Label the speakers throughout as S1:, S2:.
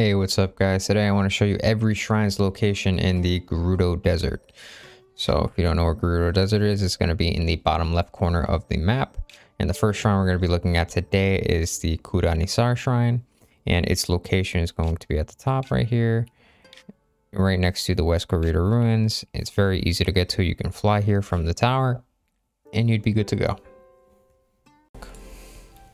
S1: Hey, what's up guys? Today I want to show you every shrine's location in the Gerudo Desert. So if you don't know where Gerudo Desert is, it's going to be in the bottom left corner of the map. And the first shrine we're going to be looking at today is the Kuda-Nisar Shrine. And its location is going to be at the top right here, right next to the West Gerudo Ruins. It's very easy to get to. You can fly here from the tower and you'd be good to go.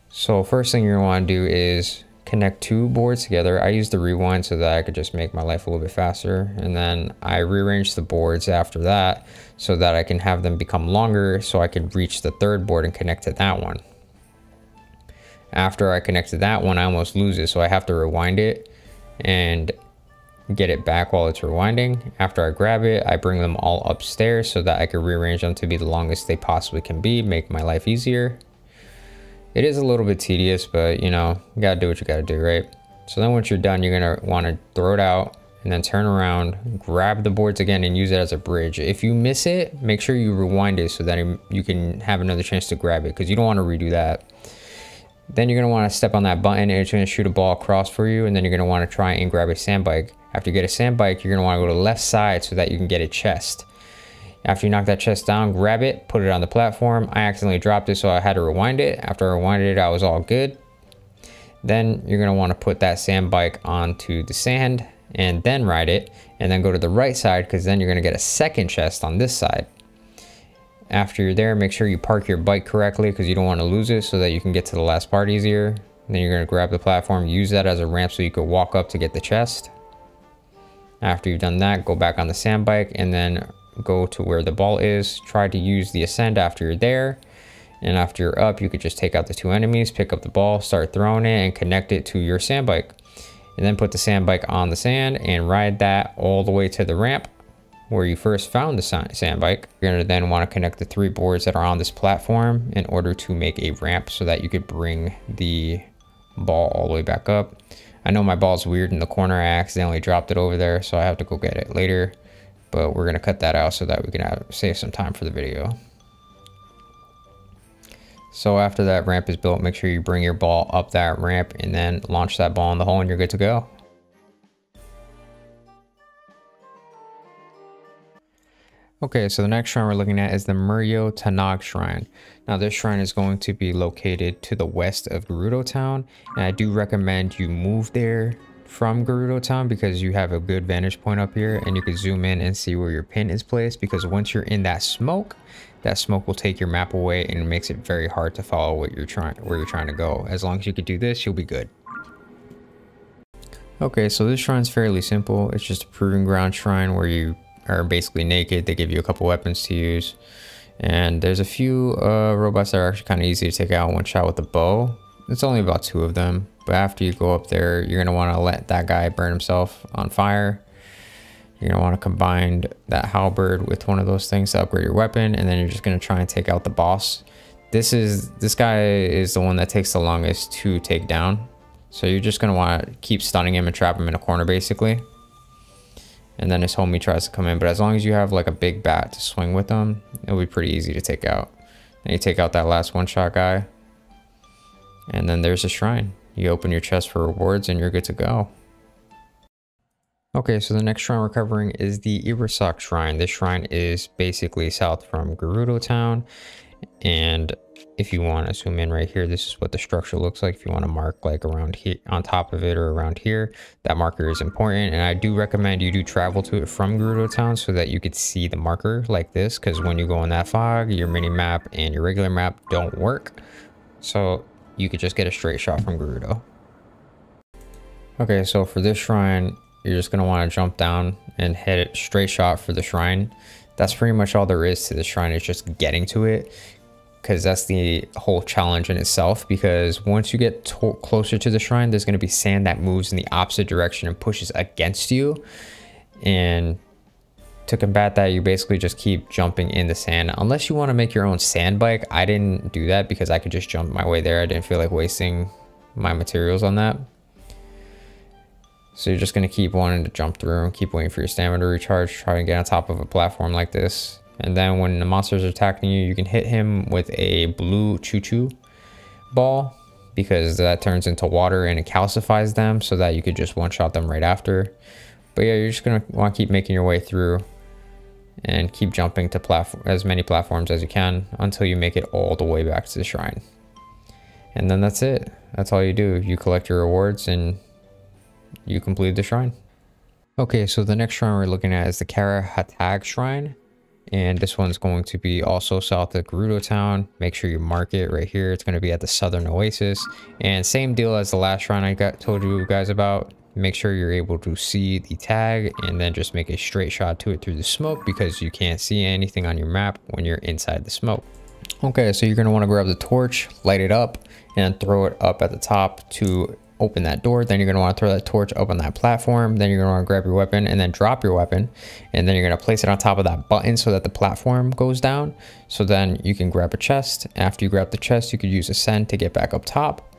S1: So first thing you're going to want to do is connect two boards together. I use the rewind so that I could just make my life a little bit faster, and then I rearrange the boards after that so that I can have them become longer so I could reach the third board and connect to that one. After I connect to that one, I almost lose it, so I have to rewind it and get it back while it's rewinding. After I grab it, I bring them all upstairs so that I can rearrange them to be the longest they possibly can be, make my life easier. It is a little bit tedious, but you know, you gotta do what you gotta do, right? So then once you're done, you're gonna wanna throw it out and then turn around, grab the boards again and use it as a bridge. If you miss it, make sure you rewind it so that you can have another chance to grab it, because you don't wanna redo that. Then you're gonna wanna step on that button and it's gonna shoot a ball across for you, and then you're gonna wanna try and grab a sandbike. After you get a sandbike, you're gonna wanna go to the left side so that you can get a chest. After you knock that chest down, grab it, put it on the platform. I accidentally dropped it, so I had to rewind it. After I rewinded it, I was all good. Then you're gonna wanna put that sand bike onto the sand and then ride it, and then go to the right side, because then you're gonna get a second chest on this side. After you're there, make sure you park your bike correctly, because you don't wanna lose it, so that you can get to the last part easier. Then you're gonna grab the platform, use that as a ramp so you could walk up to get the chest. After you've done that, go back on the sand bike and then go to where the ball is. Try to use the ascend after you're there, and after you're up, you could just take out the two enemies, pick up the ball, start throwing it, and connect it to your sand bike, and then put the sand bike on the sand and ride that all the way to the ramp where you first found the sand bike. You're gonna then want to connect the three boards that are on this platform in order to make a ramp so that you could bring the ball all the way back up. I know my ball's weird in the corner. I accidentally dropped it over there, so I have to go get it later. But we're gonna cut that out so that we can save some time for the video. So after that ramp is built, make sure you bring your ball up that ramp and then launch that ball in the hole and you're good to go. Okay, so the next shrine we're looking at is the Muryo Tanag Shrine. Now this shrine is going to be located to the west of Gerudo Town, and I do recommend you move there from Gerudo Town because you have a good vantage point up here and you can zoom in and see where your pin is placed, because once you're in that smoke will take your map away and it makes it very hard to follow where you're trying to go. As long as you can do this, you'll be good. Okay, so this shrine's fairly simple. It's just a proving ground shrine where you are basically naked. They give you a couple weapons to use, and there's a few robots that are actually kind of easy to take out one shot with the bow. It's only about 2 of them, but after you go up there, you're going to want to let that guy burn himself on fire. You're going to want to combine that halberd with one of those things to upgrade your weapon, and then you're just going to try and take out the boss. This guy is the one that takes the longest to take down, so you're just going to want to keep stunning him and trap him in a corner basically. And then his homie tries to come in, but as long as you have like a big bat to swing with them, it'll be pretty easy to take out. And you take out that last one-shot guy, and then there's a shrine. You open your chest for rewards and you're good to go. Okay, so the next shrine we're covering is the Irasak Shrine. This shrine is basically south from Gerudo Town, and if you want to zoom in right here, this is what the structure looks like. If you want to mark like around here, on top of it or around here, that marker is important, and I do recommend you do travel to it from Gerudo Town so that you could see the marker like this, because when you go in that fog, your mini map and your regular map don't work, so you could just get a straight shot from Gerudo. Okay, so for this shrine, you're just going to want to jump down and hit it straight shot for the shrine. That's pretty much all there is to the shrine. It's just getting to it, because that's the whole challenge in itself. Because once you get closer to the shrine, there's going to be sand that moves in the opposite direction and pushes against you. And to combat that, you basically just keep jumping in the sand, unless you want to make your own sand bike. I didn't do that because I could just jump my way there. I didn't feel like wasting my materials on that. So you're just going to keep wanting to jump through and keep waiting for your stamina to recharge, try to get on top of a platform like this. And then when the monsters are attacking you, you can hit him with a blue choo-choo ball because that turns into water and it calcifies them so that you could just one-shot them right after. But yeah, you're just gonna want to keep making your way through and keep jumping to as many platforms as you can until you make it all the way back to the shrine. And then that's it. That's all you do. You collect your rewards and you complete the shrine. Okay, so the next shrine we're looking at is the Kara Hatag Shrine. And this one's going to be also south of Gerudo Town. Make sure you mark it right here. It's going to be at the Southern Oasis. And same deal as the last shrine I told you guys about. Make sure you're able to see the tag and then just make a straight shot to it through the smoke, because you can't see anything on your map when you're inside the smoke. Okay, so you're going to want to grab the torch, light it up, and throw it up at the top to open that door. Then you're going to want to throw that torch up on that platform. Then you're going to want to grab your weapon and then drop your weapon. And then you're going to place it on top of that button so that the platform goes down. So then you can grab a chest. After you grab the chest, you could use Ascend to get back up top.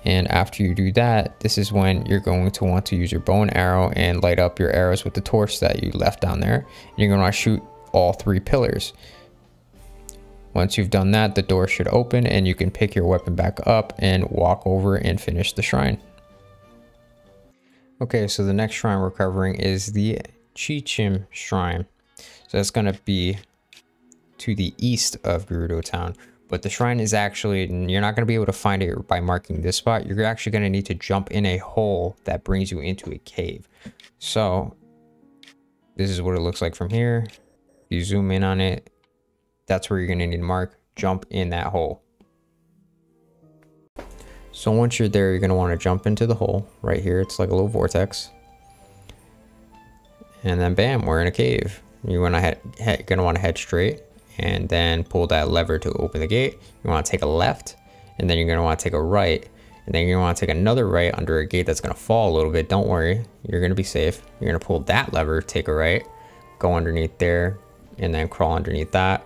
S1: And after you do that, this is when you're going to want to use your bow and arrow and light up your arrows with the torch that you left down there. And you're going to want to shoot all 3 pillars. Once you've done that, the door should open and you can pick your weapon back up and walk over and finish the shrine. Okay, so the next shrine we're covering is the Chichim Shrine. So that's going to be to the east of Gerudo Town. But the shrine is actually, you're not going to be able to find it by marking this spot. You're actually going to need to jump in a hole that brings you into a cave. So this is what it looks like from here. You zoom in on it. That's where you're going to need to mark. Jump in that hole. So once you're there, you're going to want to jump into the hole right here. It's like a little vortex. And then bam, we're in a cave. You're going to want to head straight and then pull that lever to open the gate. You want to take a left, and then you're going to want to take a right, and then you're going to want to take another right under a gate that's going to fall a little bit. Don't worry, you're going to be safe. You're going to pull that lever, take a right, go underneath there, and then crawl underneath that.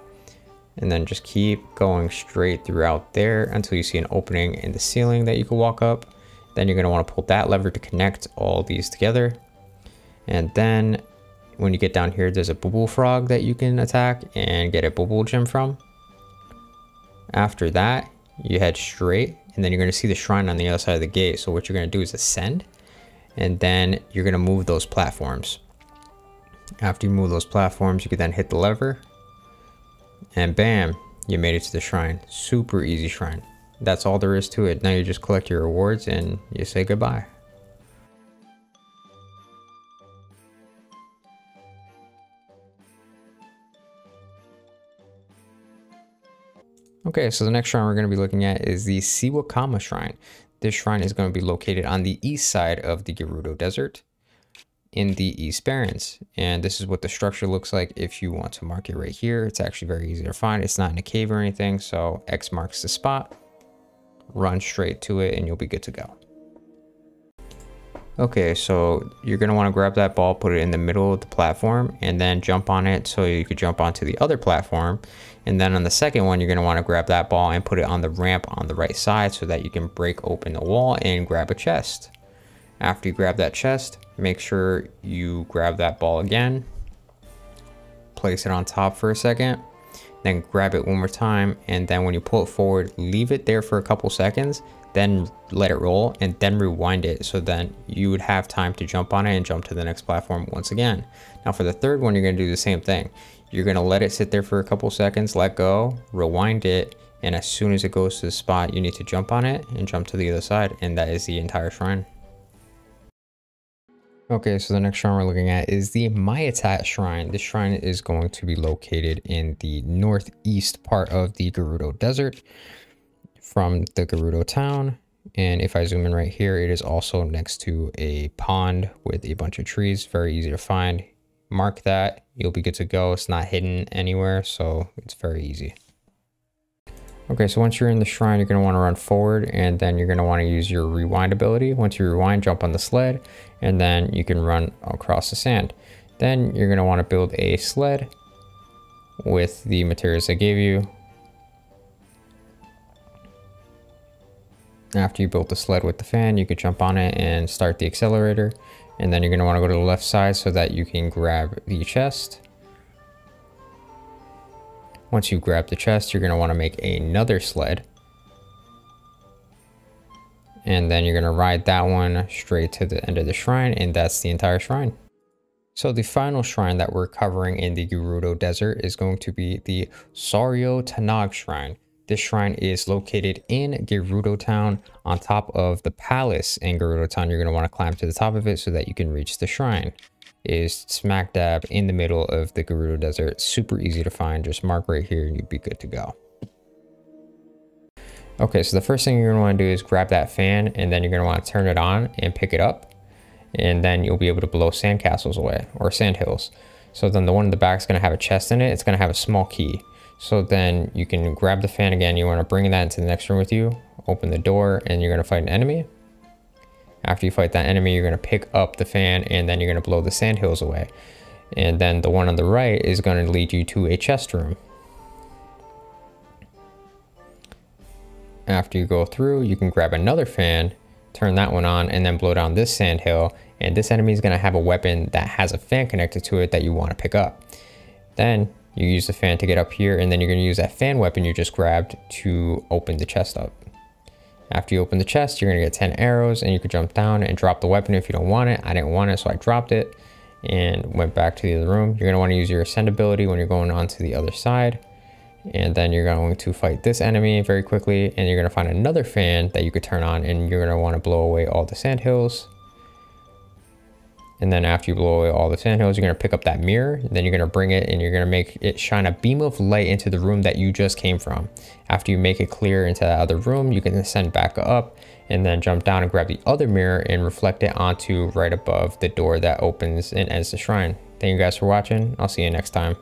S1: And then just keep going straight throughout there until you see an opening in the ceiling that you can walk up. Then you're going to want to pull that lever to connect all these together. And then when you get down here, there's a Bubble Frog that you can attack and get a Bubble Gem from. After that, you head straight, and then you're going to see the shrine on the other side of the gate. So what you're going to do is ascend, and then you're going to move those platforms. After you move those platforms, you can then hit the lever, and bam, you made it to the shrine. Super easy shrine. That's all there is to it. Now you just collect your rewards and you say goodbye. Okay, so the next shrine we're going to be looking at is the Siwakama Shrine. This shrine is going to be located on the east side of the Gerudo Desert in the East Barrens. And this is what the structure looks like if you want to mark it right here. It's actually very easy to find. It's not in a cave or anything, so X marks the spot. Run straight to it and you'll be good to go. Okay, so you're going to want to grab that ball, put it in the middle of the platform, and then jump on it so you could jump onto the other platform. And then on the second one, you're going to want to grab that ball and put it on the ramp on the right side so that you can break open the wall and grab a chest. After you grab that chest, make sure you grab that ball again, place it on top for a second, then grab it one more time, and then when you pull it forward, leave it there for a couple seconds, then let it roll, and then rewind it, so then you would have time to jump on it and jump to the next platform once again. Now for the third one, you're going to do the same thing. You're going to let it sit there for a couple seconds, let go, rewind it, and as soon as it goes to the spot, you need to jump on it and jump to the other side, and that is the entire shrine. Okay, so the next shrine we're looking at is the Myatat Shrine. This shrine is going to be located in the northeast part of the Gerudo Desert from the Gerudo Town. And if I zoom in right here, it is also next to a pond with a bunch of trees. Very easy to find. Mark that, you'll be good to go. It's not hidden anywhere, so it's very easy. Okay, so once you're in the shrine, you're going to want to run forward, and then you're going to want to use your rewind ability. Once you rewind, jump on the sled, and then you can run across the sand. Then you're going to want to build a sled with the materials I gave you. After you built the sled with the fan, you could jump on it and start the accelerator. And then you're going to want to go to the left side so that you can grab the chest. Once you grab the chest, you're going to want to make another sled. And then you're going to ride that one straight to the end of the shrine, and that's the entire shrine. So the final shrine that we're covering in the Gerudo Desert is going to be the Sario Tanag Shrine. This shrine is located in Gerudo Town on top of the palace in Gerudo Town. You're going to want to climb to the top of it so that you can reach the shrine. It is smack dab in the middle of the Gerudo Desert. Super easy to find. Just mark right here and you'd be good to go. Okay, so the first thing you're going to want to do is grab that fan, and then you're going to want to turn it on and pick it up. And then you'll be able to blow sandcastles away, or sandhills. So then the one in the back is going to have a chest in it. It's going to have a small key. So then you can grab the fan again. You want to bring that into the next room with you. Open the door, and you're going to fight an enemy. After you fight that enemy, you're going to pick up the fan, and then you're going to blow the sandhills away. And then the one on the right is going to lead you to a chest room. After you go through, you can grab another fan, turn that one on, and then blow down this sandhill. And this enemy is going to have a weapon that has a fan connected to it that you want to pick up. Then you use the fan to get up here, and then you're going to use that fan weapon you just grabbed to open the chest up. After you open the chest, you're going to get 10 arrows, and you can jump down and drop the weapon if you don't want it. I didn't want it, so I dropped it and went back to the other room. You're going to want to use your ascend ability when you're going on to the other side. And then you're going to fight this enemy very quickly, and you're going to find another fan that you could turn on, and you're going to want to blow away all the sandhills. And then after you blow away all the sandhills, you're going to pick up that mirror. Then you're going to bring it, and you're going to make it shine a beam of light into the room that you just came from. After you make it clear into that other room, you can ascend back up and then jump down and grab the other mirror and reflect it onto right above the door that opens and ends the shrine. Thank you guys for watching. I'll see you next time.